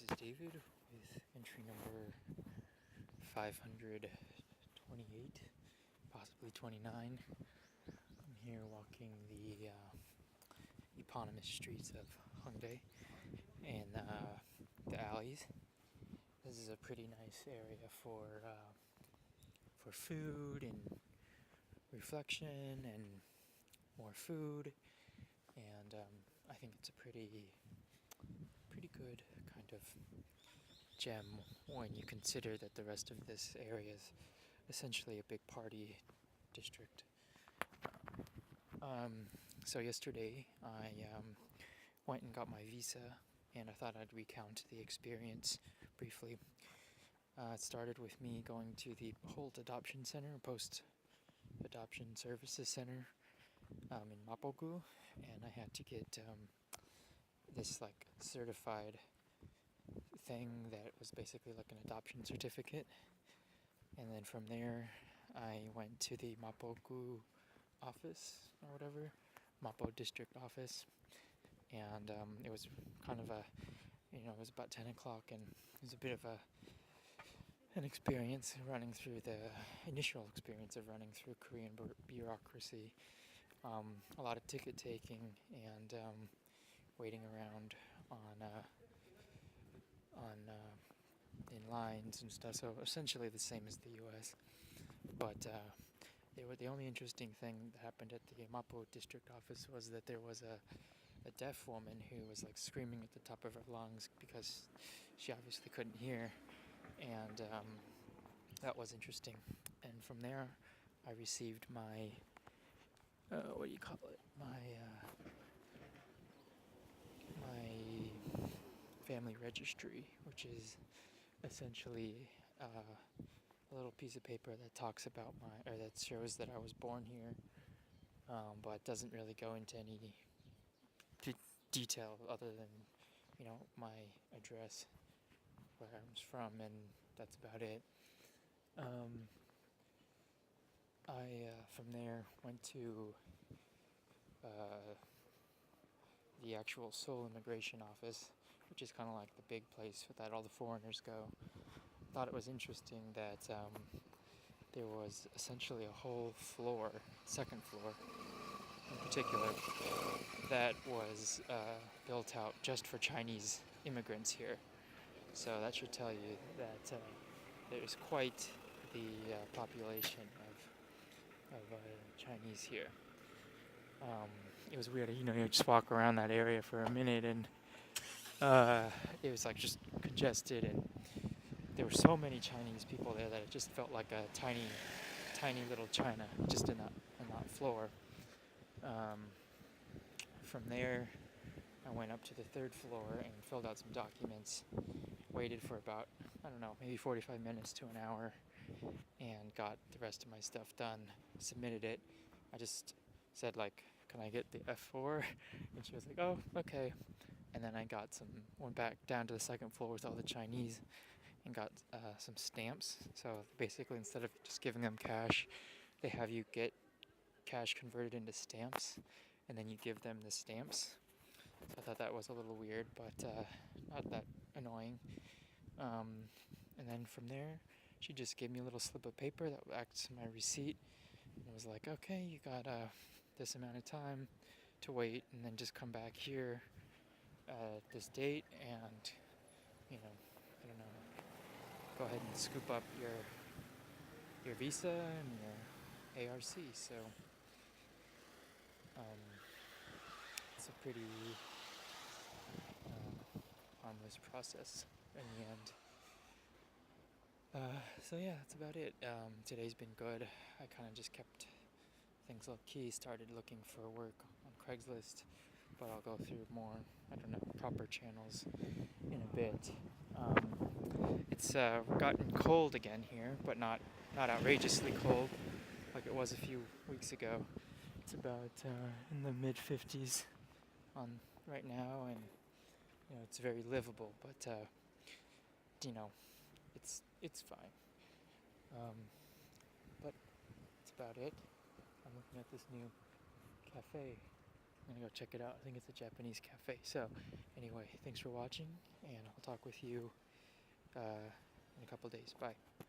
is David with entry number 528, possibly 29. I'm here walking the eponymous streets of Hongdae and the alleys. This is a pretty nice area for food and reflection and more food, and I think it's a pretty good kind of gem when you consider that the rest of this area is essentially a big party district. So yesterday I went and got my visa, and I thought I'd recount the experience briefly. It started with me going to the Holt Adoption Center, Post Adoption Services Center in Mapogu, and I had to get this like certified thing that was basically like an adoption certificate. And then from there I went to the Mapogu office or whatever, Mapo district office, and it was kind of it was about 10 o'clock, and it was a bit of an experience running through the initial experience of running through Korean bureaucracy. A lot of ticket taking and waiting around on in lines and stuff. So essentially the same as the U.S. But the only interesting thing that happened at the Mapo district office was that there was a deaf woman who was like screaming at the top of her lungs because she obviously couldn't hear, and that was interesting. And from there, I received my what do you call it? My family registry, which is essentially a little piece of paper that talks about that shows that I was born here, but doesn't really go into any detail other than, my address, where I was from, and that's about it. I from there went to the actual Seoul immigration office, which is kind of like the big place that all the foreigners go. Thought it was interesting that there was essentially a whole floor, second floor in particular, that was built out just for Chinese immigrants here. So that should tell you that there's quite the population of Chinese here. It was weird, you just walk around that area for a minute, and it was like just congested, and there were so many Chinese people there that it just felt like a tiny little China just in that floor. From there, I went up to the third floor and filled out some documents, waited for about, I don't know, maybe 45 minutes to an hour, and got the rest of my stuff done, submitted it. I just said, like, can I get the F4? And she was like, oh, okay. And then I went back down to the second floor with all the Chinese and got some stamps. So basically, instead of just giving them cash, they have you get cash converted into stamps, and then you give them the stamps. So I thought that was a little weird, but not that annoying. And then from there, she just gave me a little slip of paper that acts as my receipt, and was like, okay, you got this amount of time to wait, and then just come back here at this date, and I don't know, go ahead and scoop up your visa and your ARC. So it's a pretty harmless process in the end. So yeah, that's about it. Today's been good. I kind of just kept things low key, started looking for work on Craigslist, but I'll go through more, proper channels in a bit. It's gotten cold again here, but not outrageously cold like it was a few weeks ago. It's about in the mid 50s on right now, and it's very livable, but it's fine. But that's about it. I'm looking at this new cafe I'm gonna go check it out. I think it's a Japanese cafe. So anyway, thanks for watching, and I'll talk with you in a couple days. Bye.